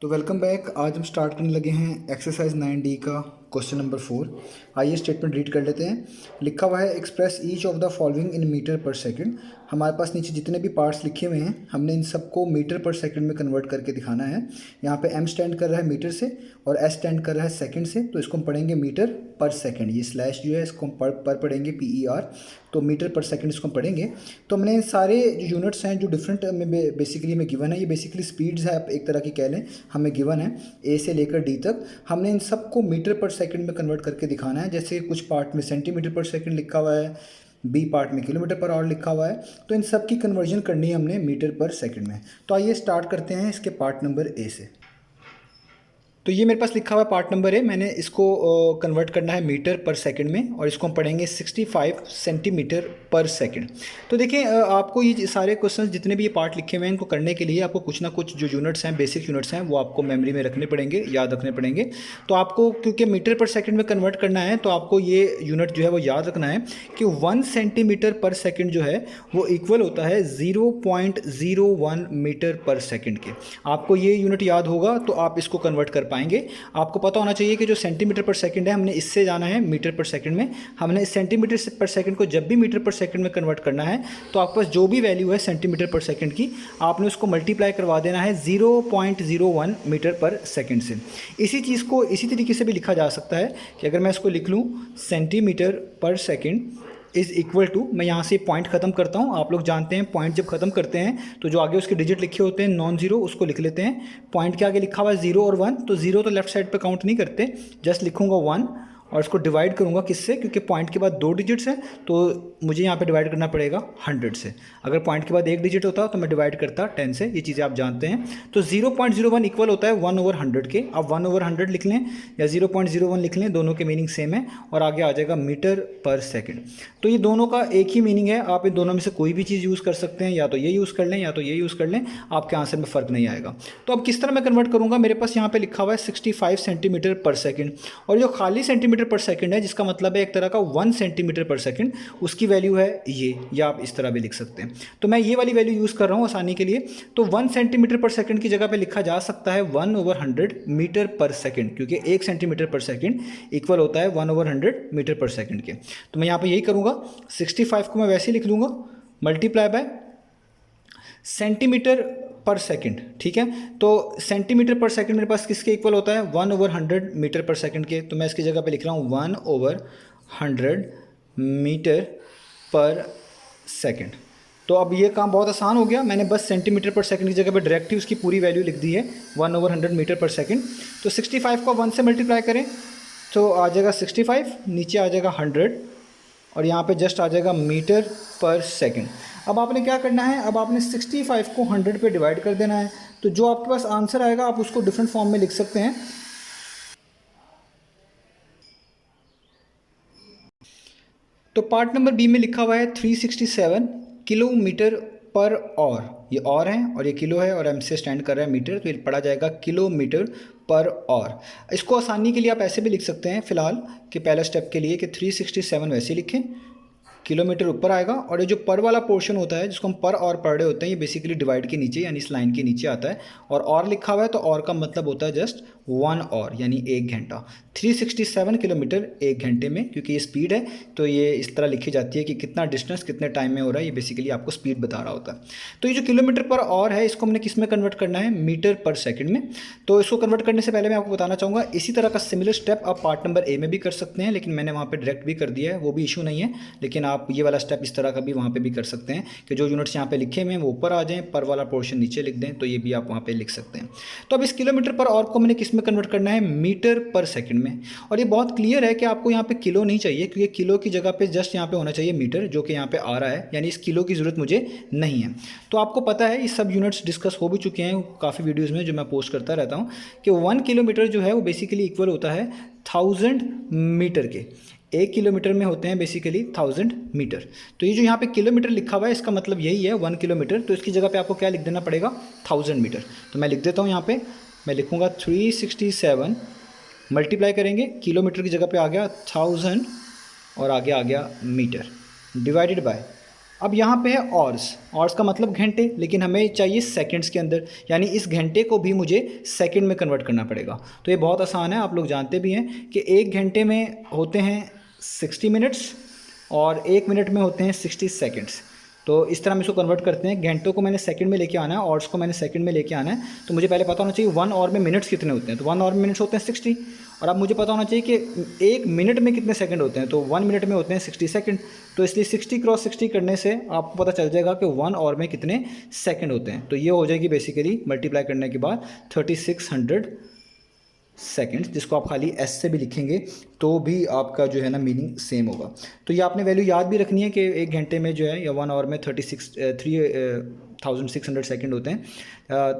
तो welcome back. आज हम स्टार्ट करने लगे हैं एक्सरसाइज 9D का क्वेश्चन नंबर 4। आइए स्टेटमेंट रीड कर लेते हैं। लिखा हुआ है express each of the following in meter per second. हमारे पास नीचे जितने भी पार्ट्स लिखे हुए हैं हमने इन सबको मीटर पर सेकंड में कन्वर्ट करके दिखाना है। यहाँ पे m स्टैंड कर रहा है मीटर से और s स्टैंड कर रहा है सेकंड से, तो इसको हम पढ़ेंगे मीटर पर सेकंड। ये स्लैश जो है इसको हम पर पढ़ेंगे PER, तो मीटर पर सेकंड इसको हम पढ़ेंगे। तो हमने इन सारे जो यूनिट्स हैं जो डिफरेंट में बेसिकली हमें गिवन है, ये बेसिकली स्पीड्स है, आप एक तरह की कह लें, हमें गिवन है A से लेकर D तक। हमने इन सबको मीटर पर सेकंड में कन्वर्ट करके दिखाना है। जैसे कुछ पार्ट में सेंटीमीटर पर सेकंड लिखा हुआ है, बी पार्ट में किलोमीटर पर आवर लिखा हुआ है, तो इन सब की कन्वर्जन करनी है हमने मीटर पर सेकंड में। तो आइए स्टार्ट करते हैं इसके पार्ट नंबर A से। तो ये मेरे पास लिखा हुआ पार्ट नंबर है, मैंने इसको कन्वर्ट करना है मीटर पर सेकंड में और इसको हम पढ़ेंगे 65 सेंटीमीटर पर सेकंड। तो देखिए आपको ये सारे क्वेश्चंस जितने भी ये पार्ट लिखे हुए हैं इनको करने के लिए आपको कुछ ना कुछ जो यूनिट्स हैं, बेसिक यूनिट्स हैं, वो आपको मेमोरी में रखने पड़ेंगे, याद रखने पड़ेंगे। तो आपको क्योंकि मीटर पर सेकंड में कन्वर्ट करना है तो आपको ये यूनिट जो है वो याद रखना है कि 1 सेंटीमीटर पर सेकंड जो है वो इक्वल होता है 0.01 मीटर पर सेकंड के। आपको ये यूनिट याद होगा तो आप इसको कन्वर्ट कर पाएंगे। आपको पता होना चाहिए कि जो सेंटीमीटर पर सेकंड है हमने इससे जाना है मीटर पर सेकंड में। हमने सेंटीमीटर पर सेकंड को जब भी मीटर पर सेकंड में कन्वर्ट करना है तो आपके पास जो भी वैल्यू है सेंटीमीटर पर सेकंड की, आपने उसको मल्टीप्लाई करवा देना है 0.01 मीटर पर सेकंड से। इसी चीज़ को इसी तरीके से भी लिखा जा सकता है कि अगर मैं इसको लिख लूँ सेंटीमीटर पर सेकंड इज़ इक्वल टू, मैं यहाँ से पॉइंट ख़त्म करता हूँ। आप लोग जानते हैं पॉइंट जब ख़त्म करते हैं तो जो आगे उसके डिजिट लिखे होते हैं नॉन जीरो, उसको लिख लेते हैं। पॉइंट के आगे लिखा हुआ है 0 और 1, तो 0 तो लेफ्ट साइड पे काउंट नहीं करते, जस्ट लिखूँगा 1 और इसको डिवाइड करूँगा किससे, क्योंकि पॉइंट के बाद 2 डिजिट्स हैं तो मुझे यहाँ पे डिवाइड करना पड़ेगा 100 से। अगर पॉइंट के बाद 1 डिजिट होता तो मैं डिवाइड करता 10 से। ये चीज़ें आप जानते हैं। तो 0.01 इक्वल होता है 1/100 के। आप 1/100 लिख लें या 0.01 लिख लें, दोनों के मीनिंग सेम है और आगे आ जाएगा मीटर पर सेकेंड। तो ये दोनों का एक ही मीनिंग है। आप इन दोनों में से कोई भी चीज़ यूज़ कर सकते हैं, या तो ये यूज़ कर लें या तो ये यूज़ कर लें, आपके आंसर में फ़र्क नहीं आएगा। तो अब किस तरह मैं कन्वर्ट करूँगा, मेरे पास यहाँ पे लिखा हुआ है 65 सेंटीमीटर पर सेकेंड और जो खाली सेंटीमीटर पर सेकेंड है जिसका मतलब है एक तरह का 1 सेंटीमीटर पर सेकेंड, उसकी वैल्यू है ये, या आप इस तरह भी लिख सकते हैं। तो मैं ये वाली वैल्यू यूज़ कर रहा हूँ आसानी के लिए। तो 1 सेंटीमीटर पर सेकेंड की जगह पे लिखा जा सकता है 1/100 मीटर पर सेकेंड, क्योंकि 1 सेंटीमीटर पर सेकेंड इक्वल होता है 1/100 मीटर पर सेकेंड के। तो मैं यहाँ पे यही करूँगा, 65 को मैं वैसे ही लिख लूँगा मल्टीप्लाई बाय सेंटीमीटर पर सेकंड। ठीक है, तो सेंटीमीटर पर सेकंड मेरे पास किसके इक्वल होता है 1/100 मीटर पर सेकंड के। तो मैं इसकी जगह पे लिख रहा हूँ 1/100 मीटर पर सेकंड। तो अब ये काम बहुत आसान हो गया, मैंने बस सेंटीमीटर पर सेकंड की जगह पे डायरेक्ट ही उसकी पूरी वैल्यू लिख दी है 1/100 मीटर पर सेकंड। तो 65 को 1 से मल्टीप्लाई करें तो आ जाएगा 65, नीचे आ जाएगा 100 और यहाँ पे जस्ट आ जाएगा मीटर पर सेकंड। अब आपने क्या करना है, अब आपने 65 को 100 पे डिवाइड कर देना है। तो जो आपके पास आंसर आएगा आप उसको डिफरेंट फॉर्म में लिख सकते हैं। तो पार्ट नंबर बी में लिखा हुआ है 367 किलोमीटर पर ऑवर। ये और है और ये किलो है और एम से स्टैंड कर रहा है मीटर, तो ये पढ़ा जाएगा किलोमीटर पर ऑवर। इसको आसानी के लिए आप ऐसे भी लिख सकते हैं फिलहाल कि पहला स्टेप के लिए कि 367 वैसे लिखें, किलोमीटर ऊपर आएगा और ये जो पर वाला पोर्शन होता है जिसको हम पर और पढ़ रहे होते हैं, ये बेसिकली डिवाइड के नीचे यानी इस लाइन के नीचे आता है। और लिखा हुआ है तो और का मतलब होता है जस्ट 1 और यानी 1 घंटा। 367 किलोमीटर 1 घंटे में, क्योंकि ये स्पीड है तो ये इस तरह लिखी जाती है कि कितना डिस्टेंस कितने टाइम में हो रहा है, ये बेसिकली आपको स्पीड बता रहा होता है। तो ये जो किलोमीटर पर और है इसको हमने किस में कन्वर्ट करना है, मीटर पर सेकेंड में। तो इसको कन्वर्ट करने से पहले मैं आपको बताना चाहूँगा इसी तरह का सिमिलर स्टेप आप पार्ट नंबर ए में भी कर सकते हैं, लेकिन मैंने वहाँ पर डायरेक्ट भी कर दिया है, वो भी इशू नहीं है। लेकिन आप ये वाला स्टेप इस तरह का भी वहाँ पे भी कर सकते हैं कि जो यूनिट्स यहाँ पे लिखे हुए हैं वो ऊपर आ जाएं, पर वाला पोर्शन नीचे लिख दें, तो ये भी आप वहाँ पे लिख सकते हैं। तो अब इस किलोमीटर पर और को मैंने किस में कन्वर्ट करना है, मीटर पर सेकंड में। और ये बहुत क्लियर है कि आपको यहाँ पे किलो नहीं चाहिए, क्योंकि किलो की जगह पे जस्ट यहाँ पे होना चाहिए मीटर, जो कि यहाँ पे आ रहा है, यानी इस किलो की ज़रूरत मुझे नहीं है। तो आपको पता है ये सब यूनिट्स डिस्कस हो भी चुके हैं काफ़ी वीडियोज़ में जो मैं पोस्ट करता रहता हूँ कि 1 किलोमीटर जो है वो बेसिकली इक्वल होता है 1000 मीटर के। 1 किलोमीटर में होते हैं बेसिकली 1000 मीटर। तो ये जो यहाँ पे किलोमीटर लिखा हुआ है इसका मतलब यही है 1 किलोमीटर, तो इसकी जगह पे आपको क्या लिख देना पड़ेगा 1000 मीटर। तो मैं लिख देता हूँ यहाँ पे, मैं लिखूँगा 367 मल्टीप्लाई करेंगे, किलोमीटर की जगह पे आ गया 1000 और आगे आ गया मीटर, डिवाइडेड बाय अब यहाँ पे है ऑर्स का मतलब घंटे, लेकिन हमें चाहिए सेकंड्स के अंदर, यानी इस घंटे को भी मुझे सेकंड में कन्वर्ट करना पड़ेगा। तो ये बहुत आसान है, आप लोग जानते भी हैं कि 1 घंटे में होते हैं 60 मिनट्स और 1 मिनट में होते हैं 60 सेकंड्स। तो इस तरह हम इसको कन्वर्ट करते हैं, घंटों को मैंने सेकंड में लेके आना है, ऑर्स को मैंने सेकंड में लेके आना है। तो मुझे पहले पता होना चाहिए 1 आवर में मिनट्स कितने होते हैं, तो 1 आवर में मिनट्स होते हैं 60। और अब मुझे पता होना चाहिए कि 1 मिनट में कितने सेकंड होते हैं, तो 1 मिनट में होते हैं 60 सेकंड। तो इसलिए 60 क्रॉस 60 करने से आपको पता चल जाएगा कि 1 आवर में कितने सेकंड होते हैं। तो ये हो जाएगी बेसिकली मल्टीप्लाई करने के बाद 3600 सेकंड्स, जिसको आप खाली एस से भी लिखेंगे तो भी आपका जो है ना मीनिंग सेम होगा। तो ये आपने वैल्यू याद भी रखनी है कि 1 घंटे में जो है या 1 आवर में 3600 सेकंड होते हैं,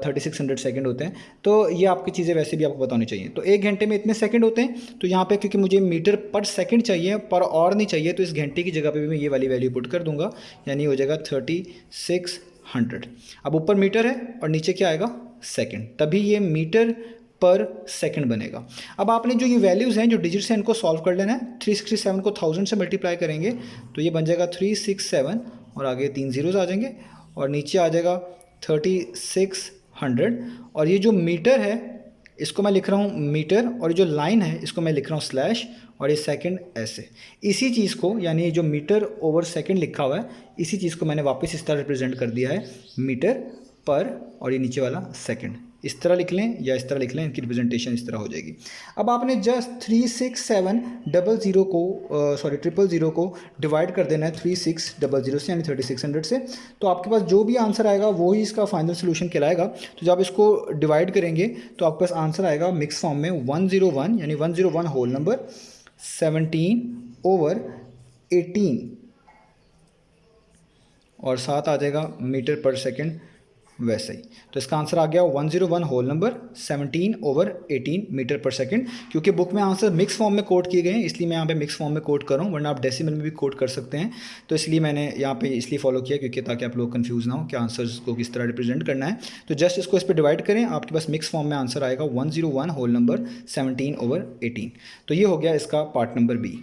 3600 सेकंड होते हैं। तो ये आपकी चीज़ें वैसे भी आपको बतानी चाहिए। तो 1 घंटे में इतने सेकंड होते हैं, तो यहाँ पे क्योंकि मुझे मीटर पर सेकंड चाहिए पर और नहीं चाहिए, तो इस घंटे की जगह पे भी मैं ये वाली वैल्यू पुट कर दूंगा, यानी हो जाएगा 3600। अब ऊपर मीटर है और नीचे क्या आएगा सेकंड, तभी ये मीटर पर सेकंड बनेगा। अब आपने जो ये वैल्यूज़ हैं, जो डिजिट्स हैं, इनको सॉल्व कर लेना है। 367 को 1000 से मल्टीप्लाई करेंगे तो ये बन जाएगा 367 और आगे 3 ज़ीरोज़ आ जाएंगे और नीचे आ जाएगा 3600। और ये जो मीटर है इसको मैं लिख रहा हूँ मीटर, और जो लाइन है इसको मैं लिख रहा हूँ स्लैश, और ये सेकंड ऐसे। इसी चीज़ को, यानी जो मीटर ओवर सेकंड लिखा हुआ है, इसी चीज़ को मैंने वापस इस तरह रिप्रेजेंट कर दिया है, मीटर पर, और ये नीचे वाला सेकंड। इस तरह लिख लें या इस तरह लिख लें, इनकी रिप्रेजेंटेशन इस तरह हो जाएगी। अब आपने जस्ट 36700 को 000 को डिवाइड कर देना है 3600 से, यानी 3600 से। तो आपके पास जो भी आंसर आएगा वो ही इसका फाइनल सोल्यूशन कहलाएगा। तो जब आप इसको डिवाइड करेंगे तो आपके पास आंसर आएगा मिक्स फॉर्म में 101, यानी 101 होल नंबर 17/18 और साथ आ जाएगा मीटर पर सेकंड वैसे ही। तो इसका आंसर आ गया 101 whole number 17/18 metre per second. क्योंकि बुक में आंसर मिक्स फॉर्म में कोड किए गए हैं, इसलिए मैं यहाँ पे मिक्स फॉर्म में कोड कर रहा हूँ, वरना आप डेसिमल में भी कोड कर सकते हैं। तो इसलिए मैंने यहाँ पे इसलिए फॉलो किया, क्योंकि ताकि आप लोग कंफ्यूज ना हो कि आंसर्स को किस तरह रिप्रेजेंट करना है। तो जस्ट इसको इस पर डिवाइड करें, आपके पास मिक्स फॉर्म में आंसर आएगा 101 होल नंबर 17/18। तो ये हो गया इसका पार्ट नंबर बी।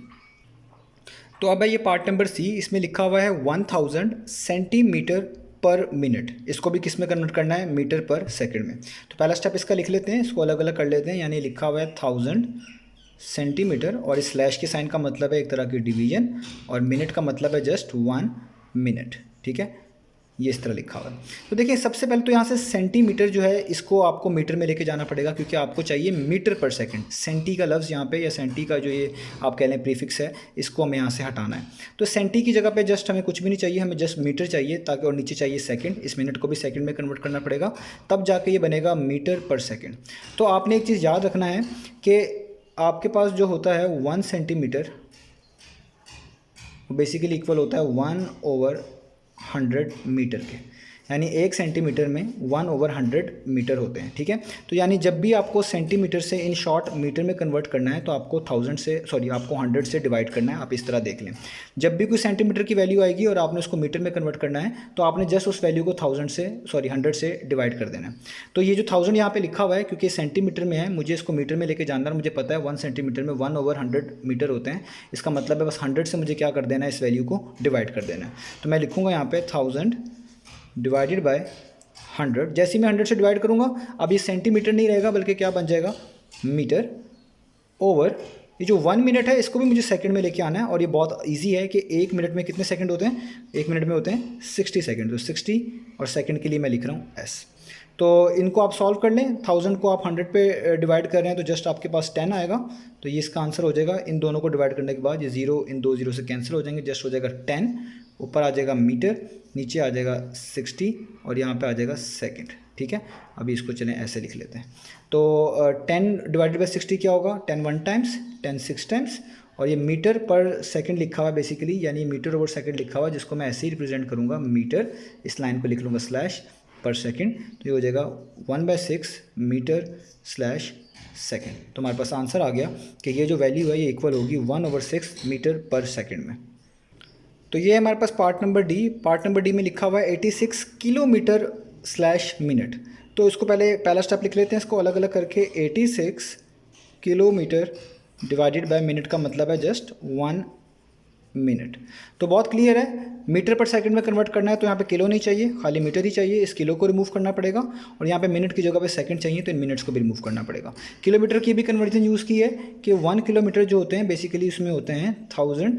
तो अब है ये पार्ट नंबर सी, इसमें लिखा हुआ है 1000 सेंटीमीटर पर मिनट। इसको भी किस में कन्वर्ट करना है, मीटर पर सेकंड में। तो पहला स्टेप इसका लिख लेते हैं, इसको अलग अलग कर लेते हैं। यानी लिखा हुआ है 1000 सेंटीमीटर, और इस स्लैश के साइन का मतलब है एक तरह की डिवीजन, और मिनट का मतलब है जस्ट 1 मिनट। ठीक है, ये इस तरह लिखा हुआ है। तो देखिए सबसे पहले तो यहाँ से सेंटीमीटर जो है इसको आपको मीटर में लेके जाना पड़ेगा, क्योंकि आपको चाहिए मीटर पर सेकंड। सेंटी का लफ्ज़ यहाँ पे, या सेंटी का जो ये आप कह लें प्रीफिक्स है, इसको हमें यहाँ से हटाना है। तो सेंटी की जगह पे जस्ट हमें कुछ भी नहीं चाहिए, हमें जस्ट मीटर चाहिए, ताकि, और नीचे चाहिए सेकंड। इस मिनट को भी सेकंड में कन्वर्ट करना पड़ेगा, तब जाके ये बनेगा मीटर पर सेकंड। तो आपने एक चीज़ याद रखना है कि आपके पास जो होता है 1 सेंटीमीटर बेसिकली इक्वल होता है 1/100 मीटर के, यानी 1 सेंटीमीटर में 1/100 मीटर होते हैं। ठीक है, तो यानी जब भी आपको सेंटीमीटर से इन शॉर्ट मीटर में कन्वर्ट करना है तो आपको 100 से डिवाइड करना है। आप इस तरह देख लें, जब भी कोई सेंटीमीटर की वैल्यू आएगी और आपने उसको मीटर में कन्वर्ट करना है तो आपने जस्ट उस वैल्यू को 100 से डिवाइड कर देना है। तो ये जो 1000 यहाँ पे लिखा हुआ है, क्योंकि सेंटीमीटर में है, मुझे इसको मीटर में लेके जाना है। मुझे पता है 1 सेंटीमीटर में 1/100 मीटर होते हैं। इसका मतलब है बस 100 से मुझे क्या कर देना है, इस वैल्यू को डिवाइड कर देना है। तो मैं लिखूँगा यहाँ पे 1000 डिवाइडेड बाय 100। जैसे ही मैं 100 से डिवाइड करूँगा, अब ये सेंटीमीटर नहीं रहेगा बल्कि क्या बन जाएगा, मीटर ओवर। ये जो 1 मिनट है इसको भी मुझे सेकंड में लेके आना है, और ये बहुत इजी है कि 1 मिनट में कितने सेकंड होते हैं, 1 मिनट में होते हैं 60 सेकंड। तो 60 और सेकंड के लिए मैं लिख रहा हूँ एस। तो इनको आप सॉल्व कर लें, 1000 को आप 100 पे डिवाइड कर रहे हैं तो जस्ट आपके पास 10 आएगा। तो ये इसका आंसर हो जाएगा। इन दोनों को डिवाइड करने के बाद ये 0 इन 2 0 से कैंसिल हो जाएंगे, जस्ट हो जाएगा 10। ऊपर आ जाएगा मीटर, नीचे आ जाएगा 60, और यहाँ पे आ जाएगा सेकंड। ठीक है, अभी इसको चलें ऐसे लिख लेते हैं। तो 10 डिवाइडेड बाई 60 क्या होगा, 10 1 टाइम्स, 10 6 टाइम्स, और ये मीटर पर सेकंड लिखा हुआ है बेसिकली, यानी मीटर ओवर सेकंड लिखा हुआ है, जिसको मैं ऐसे ही रिप्रेजेंट करूँगा मीटर। इस लाइन को लिख लूँगा स्लैश पर सेकंड। तो ये हो जाएगा 1/6 मीटर स्लैश सेकंड। तो हमारे पास आंसर आ गया कि ये जो वैल्यू है ये इक्वल होगी 1/6 मीटर पर सेकंड में। तो ये है हमारे पास part number D. Part number D में लिखा हुआ है 86 किलोमीटर स्लैश मिनट। तो इसको पहला स्टेप लिख लेते हैं, इसको अलग अलग करके। 86 किलोमीटर डिवाइडेड बाय मिनट का मतलब है जस्ट 1 मिनट। तो बहुत क्लियर है, मीटर पर सेकंड में कन्वर्ट करना है तो यहाँ पे किलो नहीं चाहिए, खाली मीटर ही चाहिए, इस किलो को रिमूव करना पड़ेगा। और यहाँ पे मिनट की जगह पे सेकंड चाहिए तो इन मिनट्स को भी रिमूव करना पड़ेगा। किलोमीटर की भी कन्वर्जन यूज़ की है कि 1 किलोमीटर जो होते हैं बेसिकली उसमें होते हैं 1000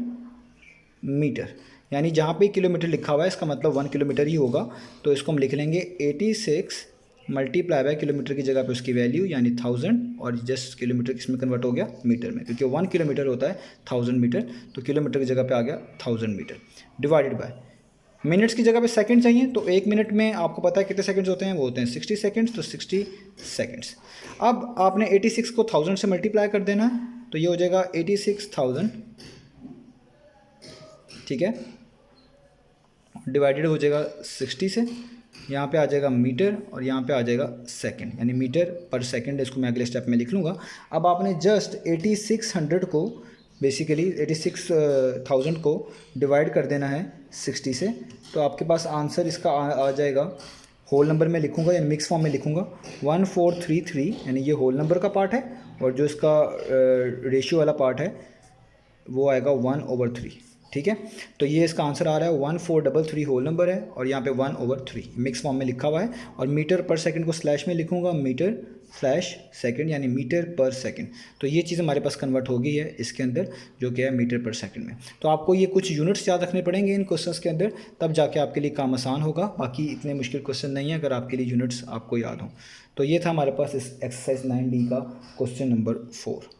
मीटर, यानी जहाँ पे किलोमीटर लिखा हुआ है इसका मतलब 1 किलोमीटर ही होगा। तो इसको हम लिख लेंगे 86 मल्टीप्लाई बाय किलोमीटर की जगह पे उसकी वैल्यू यानी 1000, और जस्ट किलोमीटर किस में कन्वर्ट हो गया, मीटर में, क्योंकि 1 किलोमीटर होता है 1000 मीटर, तो किलोमीटर की जगह पे आ गया 1000 मीटर डिवाइडेड बाय मिनट्स की जगह पे सेकंड चाहिए। तो 1 मिनट में आपको पता है कितने सेकंड्स होते हैं, वो होते हैं 60 सेकंड्स, तो 60 सेकंड्स। अब आपने 86 को 1000 से मल्टीप्लाई कर देना है, तो ये हो जाएगा 86,000, ठीक है, डिवाइडेड हो जाएगा 60 से, यहाँ पे आ जाएगा मीटर और यहाँ पे आ जाएगा सेकंड, यानी मीटर पर सेकंड। इसको मैं अगले स्टेप में लिख लूँगा। अब आपने जस्ट 8600 को बेसिकली 86,000 को डिवाइड कर देना है 60 से, तो आपके पास आंसर इसका आ जाएगा, होल नंबर में लिखूँगा या मिक्स फॉर्म में लिखूँगा 1433, यानी ये होल नंबर का पार्ट है, और जो इसका रेशियो वाला पार्ट है वो आएगा 1/3, ठीक है। तो ये इसका आंसर आ रहा है 1433 होल नंबर है, और यहाँ पे 1/3 मिक्स फॉर्म में लिखा हुआ है, और मीटर पर सेकंड को स्लैश में लिखूंगा, मीटर स्लैश सेकंड यानी मीटर पर सेकंड। तो ये चीज़ हमारे पास कन्वर्ट हो गई है इसके अंदर, जो कि है मीटर पर सेकंड में। तो आपको ये कुछ यूनिट्स याद रखने पड़ेंगे इन क्वेश्चंस के अंदर, तब जाके आपके लिए काम आसान होगा। बाकी इतने मुश्किल क्वेश्चन नहीं है अगर आपके लिए यूनिट्स आपको याद हों। तो ये था हमारे पास इस एक्सरसाइज 9D का क्वेश्चन नंबर 4।